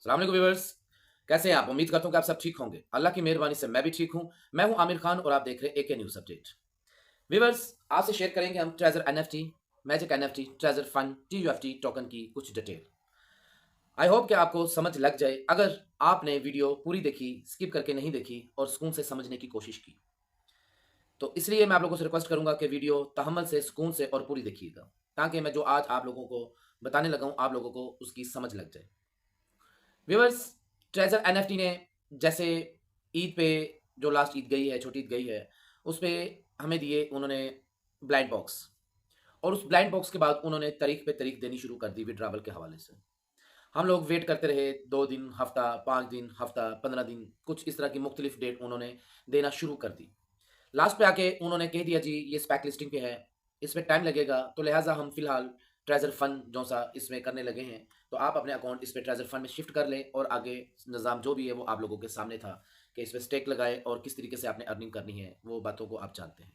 अस्सलाम वालेकुम व्यूअर्स। कैसे हैं आप? उम्मीद करता हूँ कि आप सब ठीक होंगे। अल्लाह की मेहरबानी से मैं भी ठीक हूँ। मैं हूँ आमिर खान और आप देख रहे हैं एके न्यूज़ अपडेट। व्यूअर्स, आपसे शेयर करेंगे हम treasure NFT, magic NFT, treasure fund, TUFT token की कुछ डिटेल। आई होप कि आपको समझ लग जाए अगर आपने वीडियो पूरी देखी, स्किप करके नहीं देखी और सुकून से समझने की कोशिश की। तो इसलिए मैं आप लोगों से रिक्वेस्ट करूंगा कि वीडियो तहम्मुल से, सुकून से और पूरी देखिएगा, ताकि मैं जो आज आप लोगों को बताने लगा हूँ, आप लोगों को उसकी समझ लग जाए। व्यूअर्स, ट्रेजर एनएफटी ने जैसे ईद पे, जो लास्ट ईद गई है, छोटी ईद गई है, उस पे हमें दिए उन्होंने ब्लाइंड बॉक्स। और उस ब्लाइंड बॉक्स के बाद उन्होंने तारीख पे तारीख देनी शुरू कर दी विड्रावल के हवाले से। हम लोग वेट करते रहे, 2 दिन, हफ्ता, 5 दिन, हफ्ता, 15 दिन, कुछ इस तरह की मुख्तलिफ डेट उन्होंने देना शुरू कर दी। लास्ट पे आके उन्होंने कह दिया जी ये स्पैक लिस्टिंग पे है, इसमें टाइम लगेगा, तो लिहाजा हम फिलहाल ट्रेजर फंड जो सा इसमें करने लगे हैं, तो आप अपने अकाउंट इस पे ट्रेजर फंड में शिफ्ट कर लें और आगे निज़ाम जो भी है वो आप लोगों के सामने था कि इस पे स्टेक लगाए और किस तरीके से आपने अर्निंग करनी है, वो बातों को आप जानते हैं।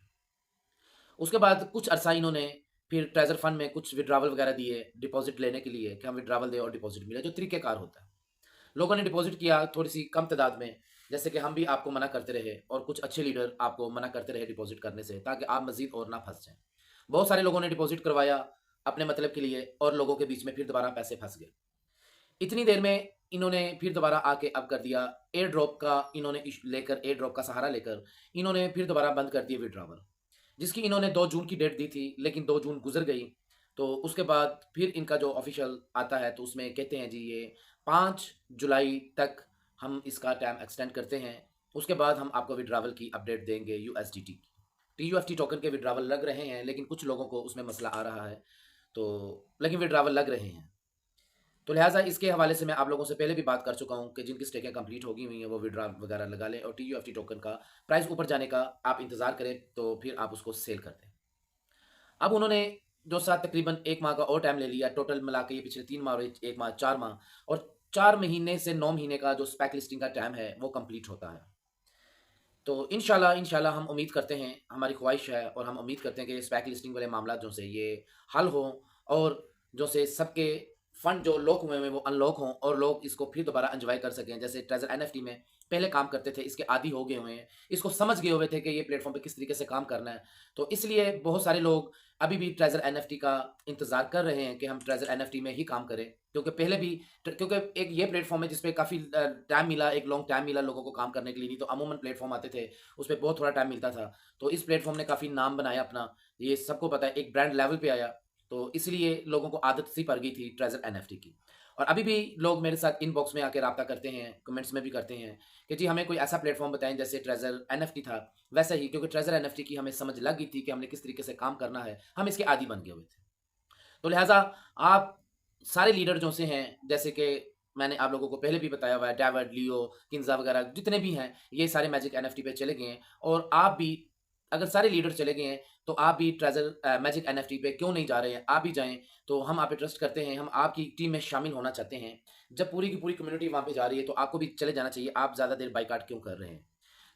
उसके बाद कुछ अरसा इन्होंने फिर ट्रेजर फंड में कुछ विड्रावल वगैरह दिए डिपॉजिट लेने के लिए कि हम विड्रावल दें और डिपॉजिट मिले, जो तरीक़ेकार होता है। लोगों ने डिपॉजिट किया थोड़ी सी कम तादाद में, जैसे कि हम भी आपको मना करते रहे और कुछ अच्छे लीडर आपको मना करते रहे डिपॉजिट करने से, ताकि आप मजीद और ना फंस जाएं। बहुत सारे लोगों ने डिपॉजिट करवाया अपने मतलब के लिए और लोगों के बीच में फिर दोबारा पैसे फंस गए। इतनी देर में इन्होंने फिर दोबारा आके अब कर दिया एयर ड्रॉप का, इन्होंने लेकर एयर ड्रॉप का सहारा लेकर इन्होंने फिर दोबारा बंद कर दिए विड्रावल, जिसकी इन्होंने 2 जून की डेट दी थी, लेकिन 2 जून गुजर गई। तो उसके बाद फिर इनका जो ऑफिशियल आता है तो उसमें कहते हैं जी ये 5 जुलाई तक हम इसका टाइम एक्सटेंड करते हैं। उसके बाद हम आपको विड्रावल की अपडेट देंगे यूएसडीटी की। टीयूएफटी टोकन के विड्रावल लग रहे हैं, लेकिन कुछ लोगों को उसमें मसला आ रहा है, तो लेकिन विड्रावल लग रहे हैं। तो लिहाजा इसके हवाले से मैं आप लोगों से पहले भी बात कर चुका हूँ कि जिनकी स्टेकें कंप्लीट होगी हुई हैं वो विड्रा वगैरह लगा लें और टीयूएफटी टोकन का प्राइस ऊपर जाने का आप इंतज़ार करें, तो फिर आप उसको सेल कर दें। अब उन्होंने जो सा तकरीबन 1 माह का और टाइम ले लिया, टोटल मिला के ये पिछले 3 माह और 1 माह 4 माह और 4 महीने से 9 महीने का जो स्पेक लिस्टिंग का टाइम है वो कंप्लीट होता है। तो इंशाल्लाह इंशाल्लाह हम उम्मीद करते हैं, हमारी ख्वाहिश है और हम उम्मीद करते हैं कि स्पैक लिस्टिंग वाले मामला जो से ये हल हो और जो से सबके फंड जो लॉक हुए हैं वो अनलॉक हों और लोग इसको फिर दोबारा एंजॉय कर सकें। जैसे ट्रेजर एनएफटी में पहले काम करते थे, इसके आदी हो गए हुए हैं, इसको समझ गए हुए थे कि ये प्लेटफॉर्म पे किस तरीके से काम करना है। तो इसलिए बहुत सारे लोग अभी भी ट्रेजर एनएफटी का इंतजार कर रहे हैं कि हम ट्रेजर एनएफटी में ही काम करें, क्योंकि पहले भी क्योंकि एक ये प्लेटफॉर्म है जिसपे काफ़ी टाइम मिला, एक लॉन्ग टाइम मिला लोगों को काम करने के लिए। नहीं तो अमूमन प्लेटफॉर्म आते थे उस पे बहुत थोड़ा टाइम मिलता था। तो इस प्लेटफॉर्म ने काफ़ी नाम बनाया अपना, ये सबको पता है, एक ब्रांड लेवल पे आया। तो इसलिए लोगों को आदत सी पड़ गई थी ट्रेजर एनएफटी की। और अभी भी लोग मेरे साथ इनबॉक्स में आके राब्ता करते हैं, कमेंट्स में भी करते हैं कि जी हमें कोई ऐसा प्लेटफॉर्म बताएं जैसे ट्रेजर एनएफटी था वैसा ही, क्योंकि ट्रेजर एनएफटी की हमें समझ लग गई थी कि हमने किस तरीके से काम करना है, हम इसके आदी बन गए हुए थे। तो लिहाजा आप सारे लीडर जो से हैं, जैसे कि मैंने आप लोगों को पहले भी बताया हुआ है, डेविड, लियो, किंजा वगैरह जितने भी हैं, ये सारे मैजिक एनएफटी पे चले गए हैं। और आप भी, अगर सारे लीडर चले गए हैं तो आप भी ट्रेजर मैजिक एनएफटी पे क्यों नहीं जा रहे हैं? आप भी जाएं। तो हम आप पे ट्रस्ट करते हैं, हम आपकी टीम में शामिल होना चाहते हैं। जब पूरी की पूरी कम्युनिटी वहाँ पे जा रही है तो आपको भी चले जाना चाहिए। आप ज़्यादा देर बाइकाट क्यों कर रहे हैं?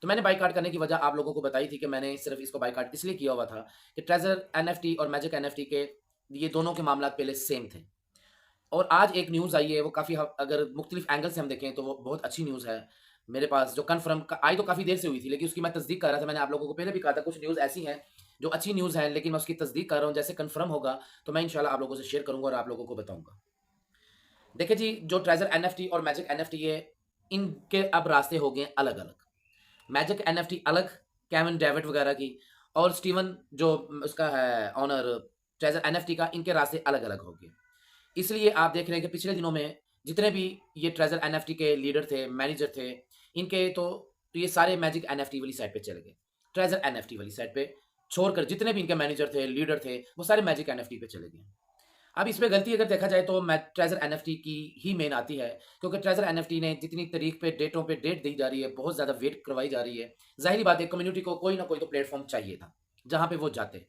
तो मैंने बाइकाट करने की वजह आप लोगों को बताई थी कि मैंने सिर्फ इसको बाइकाट इसलिए किया हुआ था कि ट्रेजर एनएफटी और मैजिक एनएफटी के ये दोनों के मामला पहले सेम थे। और आज एक न्यूज़ आई है, वो काफ़ी अगर मुख्तलिफ एंगल से हम देखें तो वो बहुत अच्छी न्यूज़ है मेरे पास, जो कन्फर्म आई तो काफ़ी देर से हुई थी, लेकिन उसकी मैं तस्दीक कर रहा था। मैंने आप लोगों को पहले भी कहा था कुछ न्यूज़ ऐसी हैं जो अच्छी न्यूज़ हैं, लेकिन मैं उसकी तस्दीक कर रहा हूँ। जैसे कन्फर्म होगा तो मैं इंशाल्लाह आप लोगों से शेयर करूँगा और आप लोगों को बताऊँगा। देखिए जी, जो ट्रेजर एनएफटी और मैजिक एनएफटी है, इनके अब रास्ते हो गए अलग अलग। मैजिक एनएफटी अलग, केविन डेविड वगैरह की, और स्टीवन जो उसका है ऑनर ट्रेजर एनएफटी का, इनके रास्ते अलग अलग हो गए। इसलिए आप देख रहे हैं कि पिछले दिनों में जितने भी ये ट्रेजर एनएफटी के लीडर थे, मैनेजर थे, इनके तो ये सारे मैजिक एनएफटी वाली साइड पे चले गए। ट्रेजर एनएफटी वाली साइड पे छोड़कर जितने भी इनके मैनेजर थे, लीडर थे, वो सारे मैजिक एनएफटी पे चले गए। अब इसमें गलती अगर देखा जाए तो ट्रेजर एनएफटी की ही मेन आती है, क्योंकि ट्रेजर एनएफटी ने जितनी तारीख पे डेटों पे डेट दी जा रही है, बहुत ज़्यादा वेट करवाई जा रही है। ज़ाहिर बात है कम्युनिटी को कोई ना कोई तो प्लेटफॉर्म चाहिए था जहाँ पे वो जाते।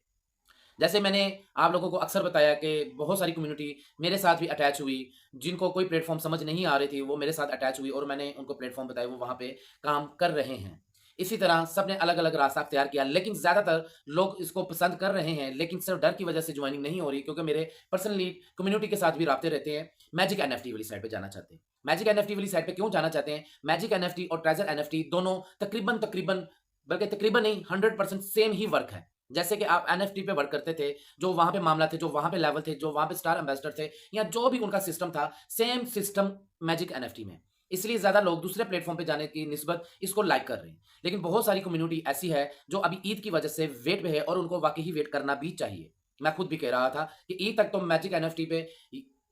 जैसे मैंने आप लोगों को अक्सर बताया कि बहुत सारी कम्युनिटी मेरे साथ भी अटैच हुई, जिनको कोई प्लेटफॉर्म समझ नहीं आ रही थी वो मेरे साथ अटैच हुई और मैंने उनको प्लेटफॉर्म बताए, वो वहाँ पे काम कर रहे हैं। इसी तरह सबने अलग अलग रास्ता अख्तियार किया, लेकिन ज्यादातर लोग इसको पसंद कर रहे हैं, लेकिन सिर्फ डर की वजह से ज्वाइनिंग नहीं हो रही, क्योंकि मेरे पर्सनली कम्युनिटी के साथ भी राब्ते रहते हैं, मैजिक एनएफटी वाली साइड पे जाना चाहते हैं। मैजिक एनएफटी वाली साइड पे क्यों जाना चाहते हैं? मैजिक एनएफटी और ट्रेजर एनएफटी दोनों तकरीबन तकरीबन बल्कि तकरीबन नहीं 100% सेम ही वर्क है। जैसे कि आप एनएफटी पे वर्क करते थे, जो वहां पे मामला थे, जो वहां पे लेवल थे, जो वहां पे स्टार एम्बेसडर थे, या जो भी उनका सिस्टम था, सेम सिस्टम मैजिक एनएफटी में। इसलिए ज्यादा लोग दूसरे प्लेटफॉर्म पे जाने की निस्बत इसको लाइक कर रहे हैं। लेकिन बहुत सारी कम्युनिटी ऐसी है जो अभी ईद की वजह से वेट पे है, और उनको वाकई ही वेट करना भी चाहिए। मैं खुद भी कह रहा था कि ईद तक तो मैजिक एनएफटी पे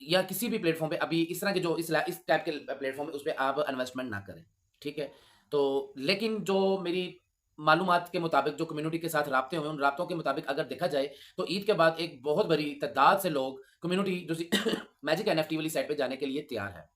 या किसी भी प्लेटफॉर्म पे अभी इस तरह के जो इस टाइप के प्लेटफॉर्म है उस पर आप इन्वेस्टमेंट ना करें, ठीक है? तो लेकिन जो मेरी मालूमात के मुताबिक जो कम्युनिटी के साथ राब्ते हुए, उन राब्तों के मुताबिक अगर देखा जाए तो ईद के बाद एक बहुत बड़ी तादाद से लोग कम्युनिटी जो मैजिक एनएफटी वाली साइड पे जाने के लिए तैयार है।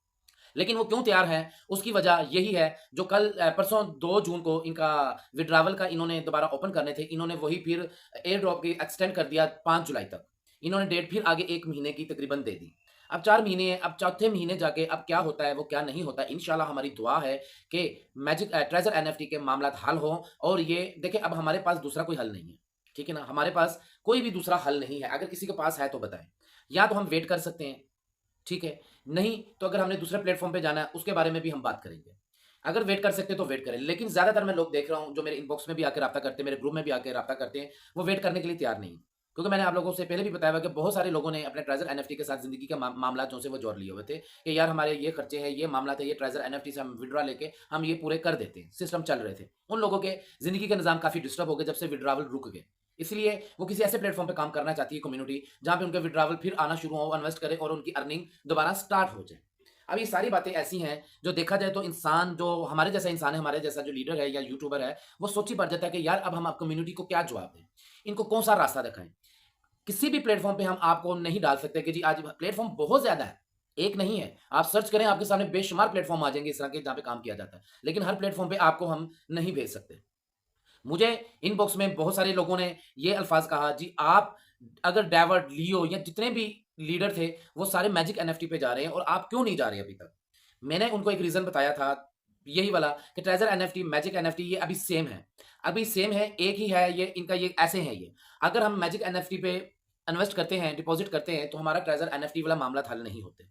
लेकिन वो क्यों तैयार है? उसकी वजह यही है, जो कल परसों 2 जून को इनका विड्रावल का इन्होंने दोबारा ओपन करने थे, इन्होंने वही फिर एयर ड्रॉप की एक्सटेंड कर दिया 5 जुलाई तक। इन्होंने डेट फिर आगे 1 महीने की तकरीबन दे दी। अब 4 महीने है, अब चौथे महीने जाके अब क्या होता है, वो क्या नहीं होता, इंशाल्लाह हमारी दुआ है कि मैजिक ट्रेजर एनएफटी के मामलात हल हों। और ये देखिए, अब हमारे पास दूसरा कोई हल नहीं है, ठीक है ना? हमारे पास कोई भी दूसरा हल नहीं है। अगर किसी के पास है तो बताएं। या तो हम वेट कर सकते हैं, ठीक है? नहीं तो अगर हमने दूसरे प्लेटफ़ॉर्म पे जाना है, उसके बारे में भी हम बात करेंगे। अगर वेट कर सकते हैं तो वेट करें, लेकिन ज़्यादातर मैं लोग देख रहा हूँ जो मेरे इनबॉक्स में भी आके राब्ता करते हैं, मेरे ग्रुप में भी आके राब्ता करते हैं, वो वेट करने के लिए तैयार नहीं है। क्योंकि मैंने आप लोगों से पहले भी बताया हुआ कि बहुत सारे लोगों ने अपने ट्रेज़र एनएफटी के साथ ज़िंदगी के मामला जो से वो जोड़ लिए हुए थे कि यार हमारे ये खर्चे हैं, ये मामला था, ये ट्रेज़र एनएफटी से हम विथड्रॉ लेके हम ये पूरे कर देते हैं, सिस्टम चल रहे थे। उन लोगों के ज़िंदगी के निज़ाम काफ़ी डिस्टर्ब हो गए जब से विथड्रॉवल रुक गए। इसलिए वो किसी ऐसे प्लेटफ़ॉर्म पे काम करना चाहती है कम्युनिटी, जहाँ पे उनके विथड्रॉवल फिर आना शुरू हो, इन्वेस्ट करें और उनकी अर्निंग दोबारा स्टार्ट हो जाए। अब ये सारी बातें ऐसी हैं जो देखा जाए तो इंसान जो हमारे जैसा इंसान है, हमारे जैसा जो लीडर है या यूट्यूबर है, वो सोच ही पड़ जाता है कि यार अब हम आप कम्युनिटी को क्या जवाब दें? इनको कौन-सा रास्ता दिखाएँ? किसी भी प्लेटफ़ॉर्म पे हम आपको नहीं डाल सकते कि जी आज प्लेटफ़ॉर्म बहुत ज़्यादा है, एक नहीं है। आप सर्च करें, आपके सामने बेशुमार प्लेटफ़ॉर्म आ जाएँगे इस तरह के जहाँ पे काम किया जाता है। लेकिन हर प्लेटफ़ॉर्म पे आपको हम नहीं भेज सकते। मुझे इनबॉक्स में बहुत सारे लोगों ने ये अल्फ़ाज़ कहा, जी आप अगर डेविड, लियो या जितने भी लीडर थे, वो सारे मैजिक एनएफटी पे जा रहे हैं और आप क्यों नहीं जा रहे अभी तक? मैंने उनको एक रीज़न बताया था, यही वाला कि ट्रेज़र एनएफटी, मैजिक एनएफटी ये अभी सेम है। अभी सेम है, एक ही है ये, इनका ये ऐसे है ये। अगर हम मैजिक एनएफटी पे इन्वेस्ट करते हैं, डिपॉज़िट करते हैं, तो हमारा ट्रेज़र एनएफटी वाला मामला हल नहीं होते।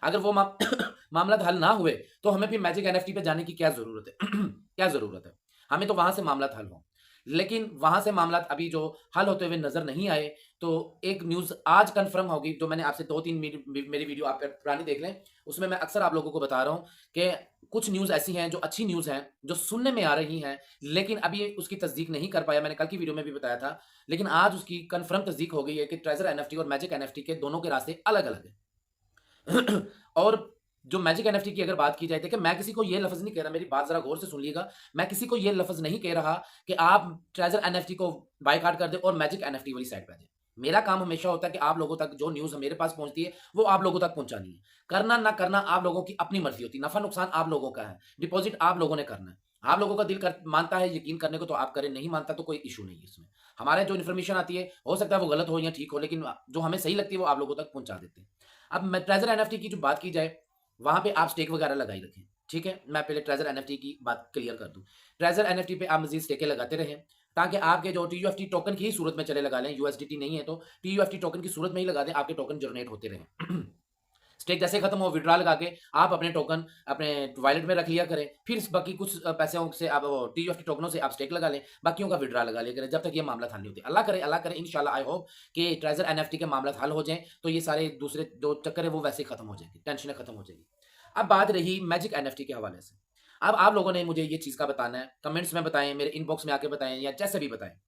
अगर वो मामला हल ना हुए, तो हमें फिर मैजिक एनएफटी पे जाने की क्या ज़रूरत है? क्या ज़रूरत है? हमें तो वहाँ से मामला हल हों। लेकिन वहाँ से मामला अभी जो हल होते हुए नज़र नहीं आए, तो एक न्यूज़ आज कन्फर्म होगी, जो मैंने आपसे 2-3 मेरी वीडियो आप पुरानी देख लें, उसमें मैं अक्सर आप लोगों को बता रहा हूँ कि कुछ न्यूज़ ऐसी हैं, जो अच्छी न्यूज़ हैं, जो सुनने में आ रही हैं, लेकिन अभी उसकी तस्दीक नहीं कर पाया। मैंने कल की वीडियो में भी बताया था, लेकिन आज उसकी कन्फर्म तस्दीक हो गई है कि ट्रेज़र एनएफटी और मैजिक एनएफटी के दोनों के रास्ते अलग-अलग हैं। और जो मैजिक एनएफटी की अगर बात की जाए, देखिए मैं किसी को ये लफ़्ज़ नहीं कह रहा, मेरी बात ज़रा गौर से सुनिएगा। मैं किसी को ये लफ़्ज़ नहीं कह रहा कि आप ट्रेज़र एनएफटी को बायकॉट कर दें और मैजिक एनएफटी वाली साइड पे आ जाएँ। मेरा काम हमेशा होता है कि आप लोगों तक जो न्यूज़ मेरे पास पहुँचती है, वो आप लोगों तक पहुँचानी है। करना ना करना आप लोगों की अपनी मर्ज़ी होती है, नफ़ा-नुकसान आप लोगों का है, डिपॉज़िट आप लोगों ने करना है। आप लोगों का दिल कर मानता है, यकीन करने को तो आप करें, नहीं मानता तो कोई इश्यू नहीं है इसमें। हमारे जो इन्फॉर्मेशन आती है, हो सकता है वो गलत हो या ठीक हो, लेकिन जो हमें सही लगती है, वो आप लोगों तक पहुँचा देते हैं। अब मैं ट्रेज़र एनएफटी की जो बात की जाए, वहाँ पे आप स्टेक वगैरह लगाई रखें, ठीक है? मैं पहले ट्रेज़र एनएफटी की बात क्लियर कर दूँ। ट्रेज़र एनएफटी पे आप मज़ीद स्टेकें लगाते रहें, ताकि आपके जो टीयूएफटी टोकन की ही सूरत में चले लगा लें, यूएसडीटी नहीं है तो टीयूएफटी टोकन की सूरत में ही लगा दें, आपके टोकन जनरेट होते रहें। स्टेक जैसे खत्म हो, विथड्रॉ लगा के आप अपने टोकन अपने वॉलेट में रख लिया करें। फिर बाकी कुछ पैसों से आप टीयूएफटी टोकनों से आप स्टेक लगा लें, बाकियों का विथड्रॉ लगा लिया करें, जब तक ये मामला हल नहीं होते। अल्लाह करे इंशाल्लाह, आई होप कि ट्रेज़र एनएफटी के मामला हल हो जाएँ, तो ये सारे दूसरे जो चक्कर है वो वैसे ही खत्म हो जाएँगे, टेंशनें खत्म हो जाएँगी। अब बात रही मैजिक एनएफटी के हवाले से। अब आप लोगों ने मुझे ये चीज़ का बताना है, कमेंट्स में बताएँ, मेरे इनबॉक्स में आके बताएँ या जैसे भी बताएँ।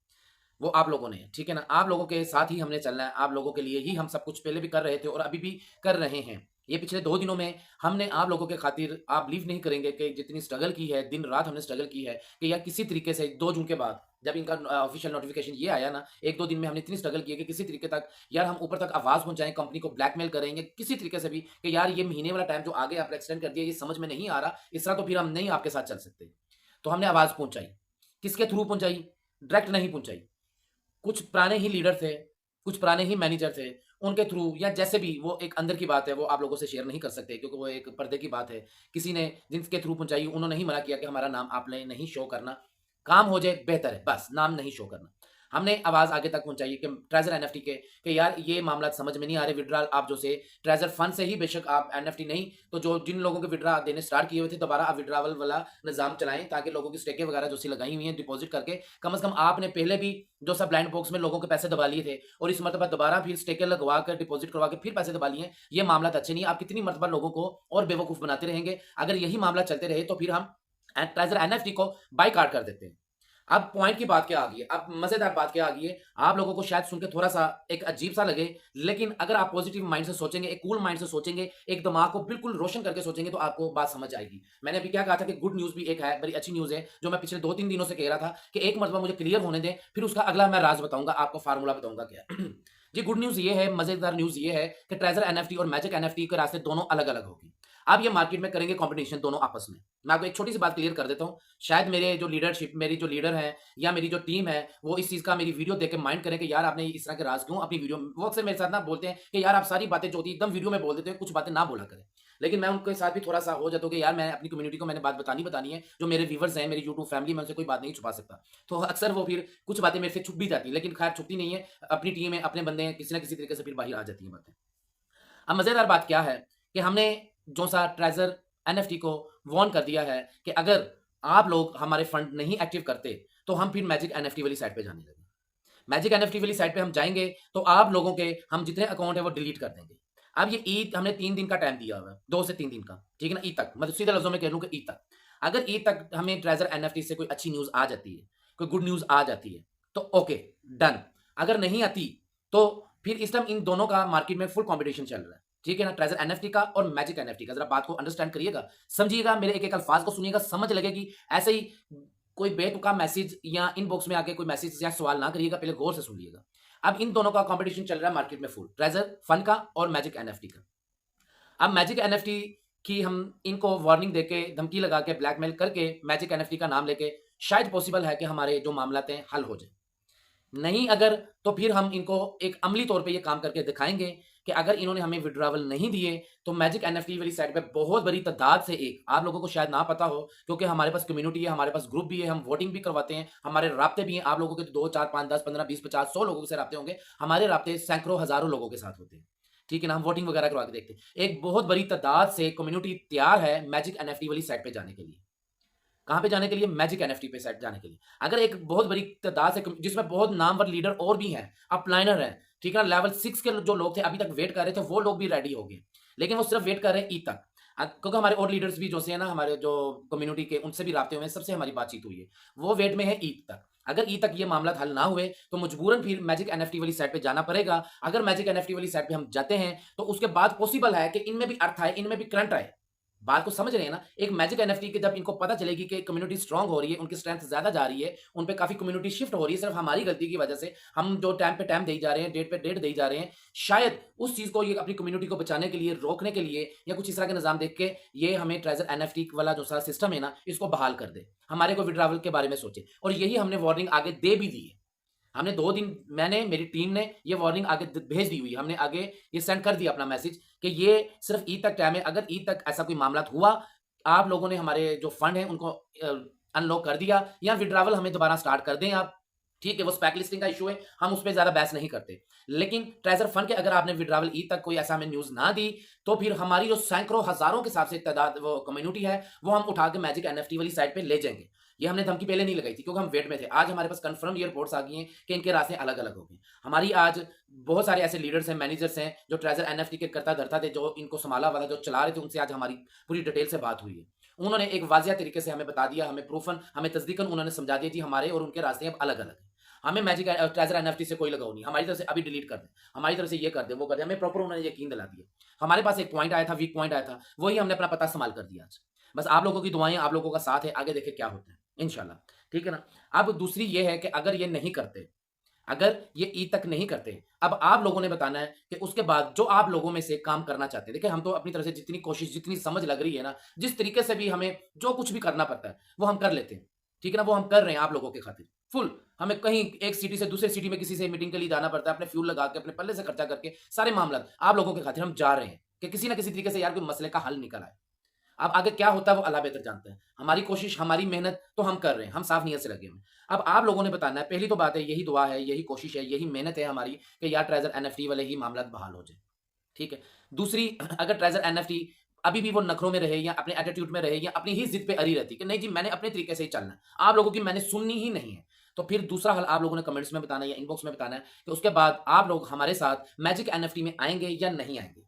वो आप लोगों ने, ठीक है ना? आप लोगों के साथ ही हमने चलना है, आप लोगों के लिए ही हम सब कुछ पहले भी कर रहे थे और अभी भी कर रहे हैं। ये पिछले 2 दिनों में हमने आप लोगों के खातिर, आप बिलीव नहीं करेंगे कि जितनी स्ट्रगल की है, दिन-रात हमने स्ट्रगल की है कि यार किसी तरीके से 2 जून के बाद जब इनका ऑफ़िशियल नोटिफ़िकेशन ये आया ना, 1-2 दिन में हमने इतनी स्ट्रगल की है कि किसी तरीके तक यार हम ऊपर तक आवाज़ पहुँचाएँ, कंपनी को ब्लैकमेल करेंगे किसी तरीके से भी कि यार ये महीने वाला टाइम जो आगे आपने एक्सटेंड कर दिया, ये समझ में नहीं आ रहा, इस तरह तो फिर हम नहीं आपके साथ चल सकते। तो हमने आवाज़ पहुँचाई। किसके थ्रू पहुँचाई? डायरेक्ट नहीं पहुँचाई। कुछ पुराने ही लीडर थे, कुछ पुराने ही मैनेजर थे, उनके थ्रू या जैसे भी, वो एक अंदर की बात है, वो आप लोगों से शेयर नहीं कर सकते क्योंकि वो एक पर्दे की बात है। किसी ने जिनके थ्रू पहुँचाई, उन्होंने ही मना किया कि हमारा नाम आपने नहीं शो करना। काम हो जाए बेहतर है, बस नाम नहीं शो करना। हमने आवाज आगे तक पहुंचाई कि ट्रेजर एनएफटी के कि यार ये मामला समझ में नहीं आ रहे, विड्रॉल आप जो से ट्रेजर फंड से ही बेशक आप एनएफटी नहीं तो जो जिन लोगों के विड्रा देने स्टार्ट किए हुए थे दोबारा आप विड्रावल वाला निजाम चलाएं ताकि लोगों की स्टेकें वगैरह जो सी लगाई हुई हैं डिपॉजिट करके कम से कम आपने पहले भी जो सब ब्लाइंड बॉक्स में लोगों के पैसे दबा लिए थे और इस मरतबा दोबारा फिर स्टेकें लगवा कर डिपॉजिट करवा के फिर पैसे दबा लिए, ये मामला अच्छे नहीं। आप कितनी मरतबा लोगों को और बेवकूफ बनाते रहेंगे? अगर यही मामला चलते रहे तो फिर हम ट्रेजर एनएफटी को बाइकाट कर देते हैं। अब पॉइंट की बात क्या आ गई है, अब मजेदार बात क्या आ गई है, आप लोगों को शायद सुन के थोड़ा सा एक अजीब सा लगे, लेकिन अगर आप पॉजिटिव माइंड से सोचेंगे, एक कूल माइंड से सोचेंगे, एक दिमाग को बिल्कुल रोशन करके सोचेंगे तो आपको बात समझ आएगी। मैंने अभी क्या कहा था कि गुड न्यूज भी एक है, बड़ी अच्छी न्यूज है जो मैं पिछले 2-3 दिनों से कह रहा था कि एक मरतबा मुझे क्लियर होने दें, फिर उसका अगला मैं राज बताऊंगा, आपको फार्मूला बताऊंगा क्या। जी गुड न्यूज ये है, मजेदार न्यूज ये है कि ट्रेजर एनएफटी और मैजिक एनएफटी के रास्ते दोनों अलग अलग होगी। अब ये मार्केट में करेंगे कंपटीशन दोनों आपस में। मैं आपको एक छोटी सी बात क्लियर कर देता हूं, शायद मेरे जो लीडरशिप, मेरी जो लीडर है या मेरी जो टीम है वो इस चीज का मेरी वीडियो देख के माइंड करें कि यार आपने इस तरह के राज क्यों अपनी वीडियो, वो अक्सर मेरे साथ ना बोलते हैं कि यार आप सारी बातें जो होती है एकदम वीडियो में बोल देते हैं, कुछ बातें ना बोला करें। लेकिन मैं उनके साथ भी थोड़ा सा हो जाता हूँ कि यार मैं अपनी कम्युनिटी को मैंने बात बतानी है, जो मेरे व्यूवर्स हैं, मेरी यूट्यूब फैमिली में उनसे कोई बात नहीं छुपा सकता। तो अक्सर वो फिर कुछ बातें मेरे से छुप भी जाती है, लेकिन खैर छुपती नहीं है, अपनी टीम है, अपने बंदे हैं, किसी ना किसी तरीके से फिर बाहर आ जाती है बातें। अब मजेदार बात क्या है कि हमने जो सा ट्रेजर एनएफटी को वार्न कर दिया है कि अगर आप लोग हमारे फंड नहीं एक्टिव करते तो हम फिर मैजिक एनएफटी वाली साइट पे जाने लगे। मैजिक एनएफटी वाली साइट पे हम जाएंगे तो आप लोगों के हम जितने अकाउंट है वो डिलीट कर देंगे। अब ये ईद हमने 3 दिन का टाइम दिया हुआ है, 2 से 3 दिन का, ठीक है ना, ईद तक, मतलब सीधे लफ्जों में कह लूं कि ईद तक। अगर ईद तक हमें ट्रेजर एनएफटी से कोई अच्छी न्यूज आ जाती है, कोई गुड न्यूज आ जाती है तो ओके डन। अगर नहीं आती तो फिर इस टाइम इन दोनों का मार्केट में फुल कॉम्पिटिशन चल रहा है, ठीक है ना, ट्रेजर एनएफटी का और मैजिक एनएफटी का। जरा बात को अंडरस्टैंड करिएगा, समझिएगा, मेरे एक एक अल्फाज को सुनिएगा, समझ लगेगी। ऐसे ही कोई बेतुका मैसेज या इनबॉक्स में आके कोई मैसेज या सवाल ना करिएगा, पहले गौर से सुनिएगा। अब इन दोनों का कंपटीशन चल रहा है मार्केट में फुल, ट्रेजर फन का और मैजिक एनएफटी का। अब मैजिक एनएफटी की हम इनको वार्निंग देके, धमकी लगा के, ब्लैकमेल करके मैजिक एनएफटी का नाम लेके शायद पॉसिबल है कि हमारे जो मामला हैं हल हो जाए। नहीं अगर तो फिर हम इनको एक अमली तौर पे ये काम करके दिखाएंगे कि अगर इन्होंने हमें विड्रावल नहीं दिए तो मैजिक एनएफटी वाली साइट पे बहुत बड़ी तादाद से, एक आप लोगों को शायद ना पता हो क्योंकि हमारे पास कम्युनिटी है, हमारे पास ग्रुप भी है, हम वोटिंग भी करवाते हैं, हमारे राब्ते भी हैं। आप लोगों के तो 2, 4, 5, 10, 15, 20, 50, 100 लोगों से राब्ते होंगे, हमारे राब्ते सैकड़ों हजारों लोगों के साथ होते हैं, ठीक है ना। हम वोटिंग वगैरह करवा के देखते हैं। एक बहुत बड़ी तादाद से कम्युनिटी तैयार है मैजिक एनएफटी वाली साइट पे जाने के लिए। कहाँ पे जाने के लिए? मैजिक एनएफटी पे साइट जाने के लिए। अगर एक बहुत बड़ी तादाद से, जिसमें बहुत नामवर लीडर और भी हैं, अपलाइनर हैं, ठीक है ना, लेवल 6 के जो लोग थे अभी तक वेट कर रहे थे वो लोग भी रेडी हो गए, लेकिन वो सिर्फ वेट कर रहे हैं ई तक। क्योंकि हमारे और लीडर्स भी जो से है ना, हमारे जो कम्युनिटी के, उनसे भी राब्ते हुए हैं, सबसे हमारी बातचीत हुई है, वो वेट में है ई तक। अगर ई तक ये मामला हल ना हुए तो मजबूरन फिर मैजिक एनएफटी वाली साइट पे जाना पड़ेगा। अगर मैजिक एनएफटी वाली साइट पे हम जाते हैं तो उसके बाद पॉसिबल है कि इनमें भी अर्थ आए, इनमें भी करंट आए। बात को समझ रहे हैं ना? एक मैजिक एनएफटी के जब इनको पता चलेगी कि कम्युनिटी स्ट्रांग हो रही है, उनकी स्ट्रेंथ ज्यादा जा रही है, उन पे काफी कम्युनिटी शिफ्ट हो रही है सिर्फ हमारी गलती की वजह से, हम जो टाइम पे टाइम दे जा रहे हैं, डेट पे डेट दे जा रहे हैं, शायद उस चीज को ये अपनी कम्युनिटी को बचाने के लिए, रोकने के लिए या कुछ इस तरह के निजाम देख के ये हमें ट्रेजर एनएफटी वाला जो सारा सिस्टम है ना, इसको बहाल कर दे, हमारे को विड्रावल के बारे में सोचे। और यही हमने वार्निंग आगे दे भी दी है। हमने 2 दिन, मैंने, मेरी टीम ने ये वार्निंग आगे भेज दी हुई, हमने आगे ये सेंड कर दिया अपना मैसेज कि ये सिर्फ ईद तक टाइम है। अगर ईद तक ऐसा कोई मामला हुआ, आप लोगों ने हमारे जो फंड है उनको अनलॉक कर दिया या विड्रावल हमें दोबारा स्टार्ट कर दें आप, ठीक है, वो स्पैक लिस्टिंग का इशू है, हम उस पर ज्यादा बहस नहीं करते। लेकिन ट्रेजर फंड के अगर आपने विड्रावल ई तक कोई ऐसा हमें न्यूज ना दी तो फिर हमारी जो सैकड़ों हजारों के हिसाब से तादाद, वो कम्युनिटी है, वो हम उठा के मैजिक एनएफटी वाली साइट पे ले जाएंगे। ये हमने धमकी पहले नहीं लगाई थी क्योंकि हम वेट में थे। आज हमारे पास कंफर्म ये रिपोर्ट्स आ गई हैं कि इनके रास्ते अलग अलग हो गए। हमारी आज बहुत सारे ऐसे लीडर्स हैं, मैनेजर्स हैं जो ट्रेजर एनएफटी के करता धरता थे, जो इनको संभाला वाला, जो चला रहे थे, उनसे आज हमारी पूरी डिटेल से बात हुई है। उन्होंने एक वाजिया तरीके से हमें बता दिया, हमें प्रूफन, हमें तस्दीकन उन्होंने समझा दिया जी हमारे और उनके रास्ते अब अलग अलग है। हमें मैजिक ट्रेजर एनएफटी से कोई लगाव नहीं, हमारी तरफ से अभी डिलीट कर दें, हमारी तरफ से ये कर दे, वो कर दे, हमें प्रॉपर उन्होंने यकीन दिला दिया। हमारे पास एक पॉइंट आया था, वीक पॉइंट आया था, वही हमने अपना पता संभाल कर दिया आज। बस आप लोगों की दुआएं, आप लोगों का साथ है, आगे देखे क्या होता है इंशाल्लाह, ठीक है ना। अब दूसरी ये है कि अगर ये नहीं करते, अगर ये ई तक नहीं करते, अब आप लोगों ने बताना है कि उसके बाद जो आप लोगों में से काम करना चाहते हैं। देखिए हम तो अपनी तरफ से जितनी कोशिश, जितनी समझ लग रही है ना, जिस तरीके से भी हमें जो कुछ भी करना पड़ता है वो हम कर लेते हैं, ठीक है ना, वो हम कर रहे हैं आप लोगों के खातिर फुल। हमें कहीं एक सिटी से दूसरे सिटी में किसी से मीटिंग के लिए जाना पड़ता है, अपने फ्यूल लगा के, अपने पल्ले से खर्चा करके, सारे मामला आप लोगों के खातिर हम जा रहे हैं कि किसी ना किसी तरीके से यार कोई मसले का हल निकल आए। अब आगे क्या होता है वो अल्लाह बेहतर जानता है। हमारी कोशिश, हमारी मेहनत तो हम कर रहे हैं, हम साफ नीयत से लगे हुए हैं। अब आप लोगों ने बताना है, पहली तो बात है, यही दुआ है, यही कोशिश है, यही मेहनत है हमारी कि यार ट्रेजर एनएफटी वाले ही मामला बहाल हो जाए। ठीक है। दूसरी, अगर ट्रेजर एनएफटी अभी भी वो नखरों में रहे या अपने एटीट्यूड में रहे या अपनी ही जिद पे अड़ी रहती कि नहीं जी मैंने अपने तरीके से ही चलना है, आप लोगों की मैंने सुननी ही नहीं है, तो फिर दूसरा हल आप लोगों ने कमेंट्स में बताना है या इनबॉक्स में बताना है कि उसके बाद आप लोग हमारे साथ मैजिक एनएफटी में आएंगे या नहीं आएंगे।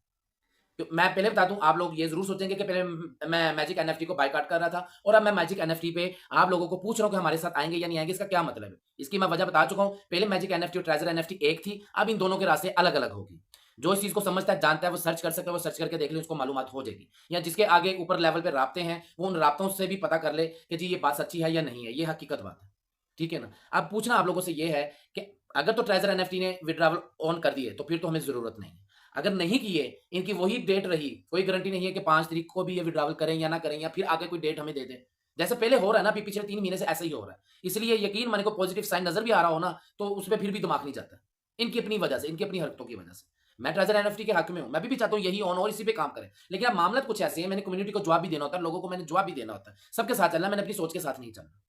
तो मैं पहले बता दूं, आप लोग ये जरूर सोचेंगे कि पहले मैं मैजिक एनएफटी को बायकॉट कर रहा था और अब मैं मैजिक एनएफटी पे आप लोगों को पूछ रहा हूं कि हमारे साथ आएंगे या नहीं आएंगे। इसका क्या मतलब है? इसकी मैं वजह बता चुका हूं। पहले मैजिक एनएफटी और ट्रेजर एनएफटी एक थी, अब इन दोनों के रास्ते अलग अलग होगी। जो इस चीज को समझता है, जानता है, वो सर्च कर सकता है, वो सर्च करके देख ले, उसको मालूमात हो जाएगी। या जिसके आगे ऊपर लेवल पे राब्ते हैं, वो उन राब्तों से भी पता कर ले कि जी ये बात सच्ची है या नहीं है, ये हकीकत बात है। ठीक है ना? अब पूछना आप लोगों से ये है कि अगर तो ट्रेजर एनएफटी ने विड्रॉवल ऑन कर दिए तो फिर तो हमें जरूरत नहीं है। अगर नहीं किए, इनकी वही डेट रही, कोई गारंटी नहीं है कि 5 तारीख को भी ये विड्रॉवल करें या ना करें या फिर आगे कोई डेट हमें दे दें। जैसे पहले हो रहा है ना, अभी पिछले 3 महीने से ऐसा ही हो रहा है। इसलिए यकीन माने को पॉजिटिव साइन नजर भी आ रहा हो ना, तो उसमें फिर भी दिमाग नहीं जाता। इनकी अपनी वजह से, इनकी अपनी हरकतों की वजह से। मैं ट्रेजर एनएफटी के हक में हूं, मैं भी चाहता हूं यही ऑन और इसी पे काम करें। लेकिन अब मामला कुछ ऐसे है, मैंने कम्युनिटी को जवाब भी देना होता है, लोगों को मैंने जवाब भी देना होता है। सबके साथ चलना, मैंने अपनी सोच के साथ नहीं चलना।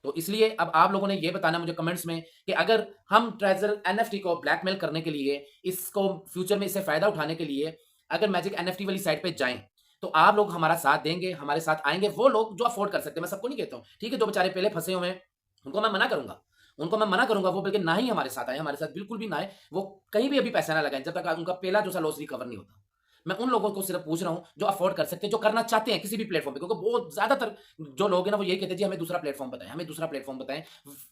तो इसलिए अब आप लोगों ने ये बताना मुझे कमेंट्स में कि अगर हम ट्रेजर एनएफटी को ब्लैकमेल करने के लिए, इसको फ्यूचर में इससे फायदा उठाने के लिए अगर मैजिक एनएफटी वाली साइट पे जाएं, तो आप लोग हमारा साथ देंगे, हमारे साथ आएंगे वो लोग जो अफोर्ड कर सकते हैं। मैं सबको नहीं कहता हूं, ठीक है, जो बेचारे पहले फंसे हुए हैं उनको मैं मना करूंगा, उनको मैं मना करूंगा, वो बल्कि ना ही हमारे साथ आए, हमारे साथ बिल्कुल भी ना आए, वो कहीं भी अभी पैसा ना लगाएं जब तक उनका पहला जो सा लॉस रिकवर नहीं होता। मैं उन लोगों को सिर्फ पूछ रहा हूं जो अफोर्ड कर सकते हैं, जो करना चाहते हैं किसी भी प्लेटफॉर्म पे, क्योंकि बहुत ज्यादातर जो लोग हैं ना वो यही कहते हैं जी हमें दूसरा प्लेटफॉर्म बताएं, हमें दूसरा प्लेटफॉर्म बताएं,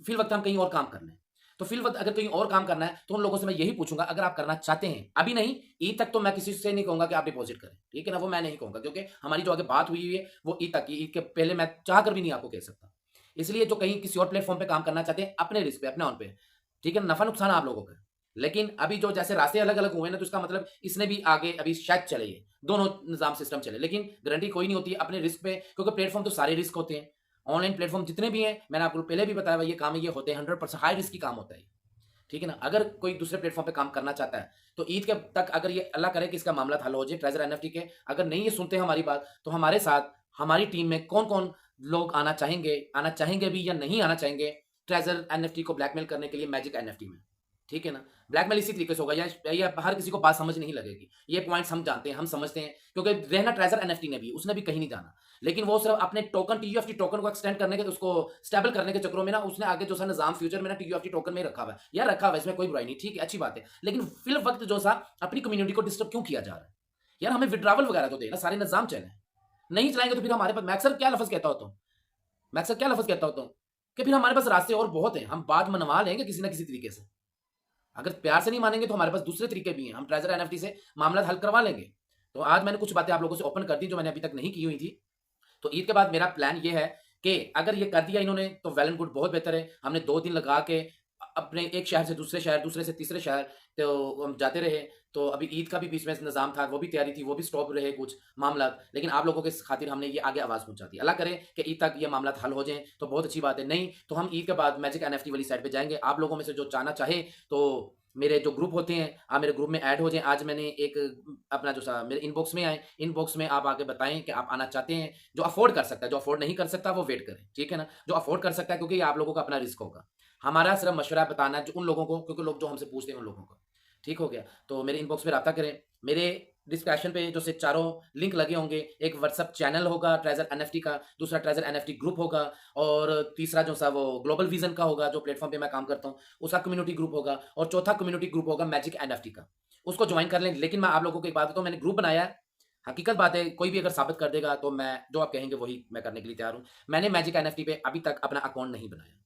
फिर वक्त हम कहीं और काम कर लें। तो फिर वक्त अगर कहीं और काम करना है तो उन लोगों से मैं यही पूछूंगा, अगर आप करना चाहते हैं, अभी नहीं, ईद तक तो मैं किसी से नहीं कहूंगा कि आप डिपॉजिट करें, ठीक है ना, वो मैं नहीं कहूंगा, क्योंकि हमारी जो आगे बात हुई है वो ईद तक की, ईद के पहले मैं चाह कर भी नहीं आपको कह सकता। इसलिए जो कहीं किसी और प्लेटफॉर्म पे काम करना चाहते हैं, अपने रिस्क पे, अपने ऑन पे, ठीक है, नफा नुकसान आप लोगों का। लेकिन अभी जो जैसे रास्ते अलग अलग हुए ना, तो इसका मतलब इसने भी आगे अभी शायद चले, ये दोनों निजाम सिस्टम चले, लेकिन गारंटी कोई नहीं होती अपने रिस्क पे, क्योंकि प्लेटफॉर्म तो सारे रिस्क होते हैं। ऑनलाइन प्लेटफॉर्म जितने भी हैं, मैंने आपको पहले भी बताया, ये काम है, ये होते हैं 100% हाई रिस्क की काम होता है। ठीक है ना? अगर कोई दूसरे प्लेटफॉर्म पे काम करना चाहता है तो ईद के तक अगर ये अल्लाह करे कि इसका मामला हल हो जाए ट्रेजर एनएफटी के, अगर नहीं ये सुनते हैं हमारी बात, तो हमारे साथ हमारी टीम में कौन कौन लोग आना चाहेंगे भी या नहीं आना चाहेंगे ट्रेजर एनएफटी को ब्लैकमेल करने के लिए मैजिक एनएफटी में। ठीक है ना? ब्लैकमेल इसी तरीके से होगा, या हर किसी को बात समझ नहीं लगेगी, ये पॉइंट्स हम जानते हैं, हम समझते हैं, क्योंकि रहना ट्रेजर एनएफटी ने भी, उसने भी कहीं नहीं जाना, लेकिन वो सिर्फ अपने टोकन टीयूएफटी टोकन को एक्सटेंड करने के, उसको स्टेबल करने के चक्रों में ना, उसने आगे जो सा निजाम फ्यूचर में ना टीयूएफटी टोकन में रखा हुआ है, या रखा हुआ है, इसमें कोई बुराई नहीं, ठीक है, अच्छी बात है, लेकिन फिल वक्त जो सा अपनी कम्युनिटी को डिस्टर्ब क्यों किया जा रहा है? यार हमें विड्रावल वगैरह तो देना, सारे निजाम चले, नहीं चलाएंगे तो फिर हमारे पास, मैं अक्सर क्या लफ्ज कहता होता हूँ, मैं अक्सर क्या लफ्ज कहता होता हूँ कि फिर हमारे पास रास्ते और बहुत हैं, हम बात मनवा लेंगे किसी ना किसी तरीके से। अगर प्यार से नहीं मानेंगे तो हमारे पास दूसरे तरीके भी हैं, हम ट्रेजर एनएफटी से मामला हल करवा लेंगे। तो आज मैंने कुछ बातें आप लोगों से ओपन कर दी जो मैंने अभी तक नहीं की हुई थी। तो ईद के बाद मेरा प्लान ये है कि अगर ये कर दिया इन्होंने तो वेल एंड गुड, बहुत बेहतर है। हमने 2 दिन लगा के अपने एक शहर से दूसरे शहर, दूसरे से तीसरे शहर तो हम जाते रहे। तो अभी ईद का भी बीच में निज़ाम था, वो भी तैयारी थी, वो भी स्टॉप रहे कुछ मामला, लेकिन आप लोगों के खातिर हमने ये आगे आवाज़ पहुँचा दी। अल्लाह करे कि ईद तक ये मामला हल हो जाएँ तो बहुत अच्छी बात है, नहीं तो हम ईद के बाद मैजिक एनएफटी वाली साइड पे जाएँगे। आप लोगों में से जो जाना चाहे तो मेरे जो ग्रुप होते हैं, आप मेरे ग्रुप में ऐड हो जाएँ। आज मैंने एक अपना जो सा मेरे इनबॉक्स में आए, इनबॉक्स में आप आके बताएँ कि आप आना चाहते हैं। जो अफ़ोर्ड कर सकता है, जो अफ़ोर्ड नहीं कर सकता वो वेट करे, ठीक है ना? जो अफ़ोर्ड कर सकता है, क्योंकि ये आप लोगों का अपना रिस्क होगा। हमारा सिर्फ मशवरा बताना है जो उन लोगों को, क्योंकि लोग जो हमसे पूछते हैं उन लोगों को। ठीक हो गया? तो मेरे इनबॉक्स में राब्ता करें। मेरे डिस्क्रिप्शन पे जो से चारों लिंक लगे होंगे, एक व्हाट्सएप चैनल होगा ट्रेजर एनएफटी का, दूसरा ट्रेजर एनएफटी ग्रुप होगा और तीसरा जो सा वो ग्लोबल विजन का होगा जो प्लेटफॉर्म पे मैं काम करता हूँ, उसका कम्युनिटी ग्रुप होगा और चौथा कम्युनिटी ग्रुप होगा मैजिक एनएफटी का। उसको ज्वाइन कर लें। लेकिन मैं आप लोगों को एक बात बताऊँ, मैंने ग्रुप बनाया है, हकीकत बात है, कोई भी अगर साबित कर देगा तो मैं जो आप कहेंगे वही मैं करने के लिए तैयार हूँ। मैंने मैजिक एनएफटी पे अभी तक अपना अकाउंट नहीं बनाया।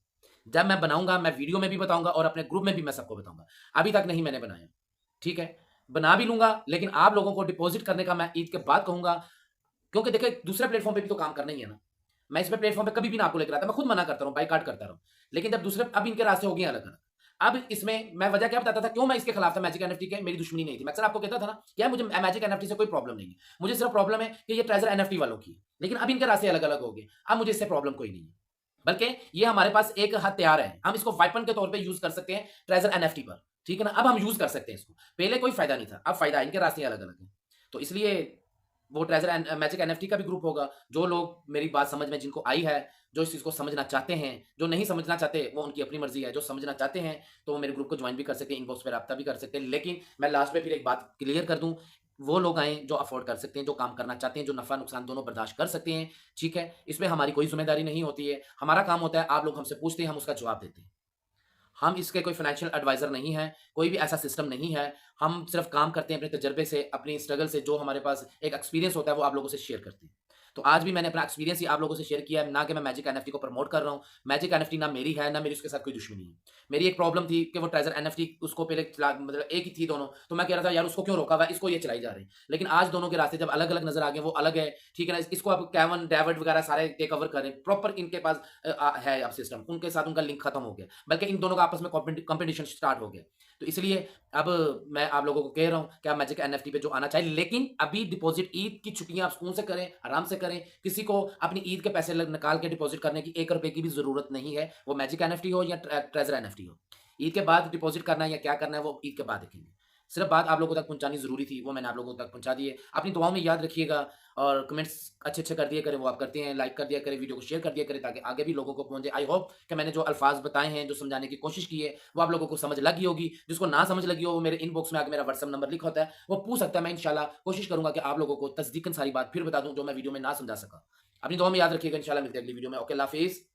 जब मैं बनाऊँगा मैं वीडियो में भी बताऊँगा और अपने ग्रुप में भी मैं सबको बताऊँगा। अभी तक नहीं मैंने बनाया, ठीक है? बना भी लूँगा, लेकिन आप लोगों को डिपॉज़िट करने का मैं ईद के बाद कहूँगा, क्योंकि देखिए दूसरे प्लेटफ़ॉर्म पे भी तो काम करना ही है ना। मैं इसमें प्लेटफ़ॉर्म पे कभी भी ना आपको लेकर आता, मैं खुद मना करता रहा हूँ, बायकॉट करता रहा हूँ। लेकिन जब दूसरे, अब इनके रास्ते हो गए अलग-अलग। अब इसमें मैं वजह क्या बताता था, क्यों मैं इसके खिलाफ था मैजिक एनएफटी के, मेरी दुश्मनी नहीं थी। मैं अक्सर आपको कहता था ना कि यार मुझे मैजिक एनएफटी से कोई प्रॉब्लम नहीं है। मुझे सिर्फ प्रॉब्लम है कि ये ट्रेजर एनएफटी वालों की है। लेकिन अब इनके रास्ते अलग-अलग हो गए। अब मुझे इससे प्रॉब्लम कोई नहीं है। बल्कि ये हमारे पास एक हथियार है, हम इसको वेपन के तौर पे यूज़ कर सकते हैं ट्रेजर एनएफटी पर, ठीक है ना? अब हम यूज़ कर सकते हैं इसको। पहले कोई फ़ायदा नहीं था, अब फ़ायदा है, इनके रास्ते अलग-अलग हैं। तो इसलिए वो ट्रेजर एंड मैजिक एनएफटी का भी ग्रुप होगा। जो लोग मेरी बात समझ में जिनको आई है, जो इस चीज़ को समझना चाहते हैं, जो नहीं समझना चाहते वो उनकी अपनी मर्ज़ी है। जो समझना चाहते हैं तो वो मेरे ग्रुप को जॉइन भी कर सकते हैं, इनबॉक्स पे राब्ता भी कर सकते हैं। लेकिन मैं लास्ट में फिर एक बात क्लियर कर दूँ, वो लोग आएँ जो अफ़ोर्ड कर सकते हैं, जो काम करना चाहते हैं, जो नफ़ा-नुकसान दोनों बर्दाश्त कर सकते हैं, ठीक है? इसमें हमारी कोई ज़िम्मेदारी नहीं होती है। हमारा काम होता है आप लोग हमसे पूछते हैं, हम उसका जवाब देते हैं। हम इसके कोई फाइनेंशियल एडवाइज़र नहीं हैं, कोई भी ऐसा सिस्टम नहीं है। हम सिर्फ़ काम करते हैं अपने तजुर्बे से, अपनी स्ट्रगल से, जो हमारे पास एक एक्सपीरियंस होता है, वो आप लोगों से शेयर करते हैं। तो आज भी मैंने अपना एक्सपीरियंस ही आप लोगों से शेयर किया है, ना कि मैं मैजिक एनएफटी को प्रमोट कर रहा हूँ। मैजिक एनएफटी ना मेरी है, ना मेरी उसके साथ कोई दुश्मनी है। मेरी एक प्रॉब्लम थी कि वो ट्रेज़र एनएफटी उसको पहले चला मतलब एक ही थी दोनों, तो मैं कह रहा था यार उसको क्यों रोका हुआ है, इसको ये चलाई जा रही है। लेकिन आज दोनों के रास्ते जब अलग-अलग नज़र आ गए, वो अलग है, ठीक है ना? इसको अब केवन, डेविड वगैरह सारे टेक ओवर कर रहे हैं। प्रॉपर इनके पास है अब सिस्टम, उनके साथ उनका लिंक खत्म हो गया। बल्कि इन दोनों का आपस में कॉम्पिटिशन स्टार्ट हो गया। तो इसलिए अब मैं आप लोगों को कह रहा हूँ कि आप मैजिक एनएफटी पे जो आना चाहिए, लेकिन अभी डिपॉज़िट ईद की छुट्टियाँ आप सुकून से करें, आराम से करें। किसी को अपनी ईद के पैसे निकाल के डिपॉज़िट करने की ₹1 की भी ज़रूरत नहीं है। वो मैजिक एनएफटी हो या ट्रेज़र एनएफटी हो। ईद के बाद डिपॉज़िट करना है या क्या करना है वो ईद के बाद देखेंगे। सिर्फ़ बात आप लोगों तक पहुँचानी ज़रूरी थी, वो मैंने आप लोगों तक पहुँचा दी है। अपनी दुआओं में याद रखिएगा और कमेंट्स अच्छे-अच्छे कर दिया करें, वो आप करते हैं, लाइक कर दिया करें, वीडियो को शेयर कर दिया करें ताकि आगे भी लोगों को पहुँचे। आई होप कि मैंने जो अल्फ़ाज़ बताए हैं, जो समझाने की कोशिश की है, वो आप लोगों को समझ लगी होगी। जिसको ना समझ लगी हो, वो मेरे इनबॉक्स में आके मेरा व्हाट्सएप नंबर लिखा होता है, वो पूछ सकता है। मैं इंशाल्लाह कोशिश करूँगा कि आप लोगों को तस्दीकन सारी बात फिर बता दूँ, जो मैं वीडियो में ना समझा सका। अपनी दुआ में याद रखिएगा, इंशाल्लाह मिलते हैं अगली वीडियो में। ओके, अल्लाह हाफ़िज़।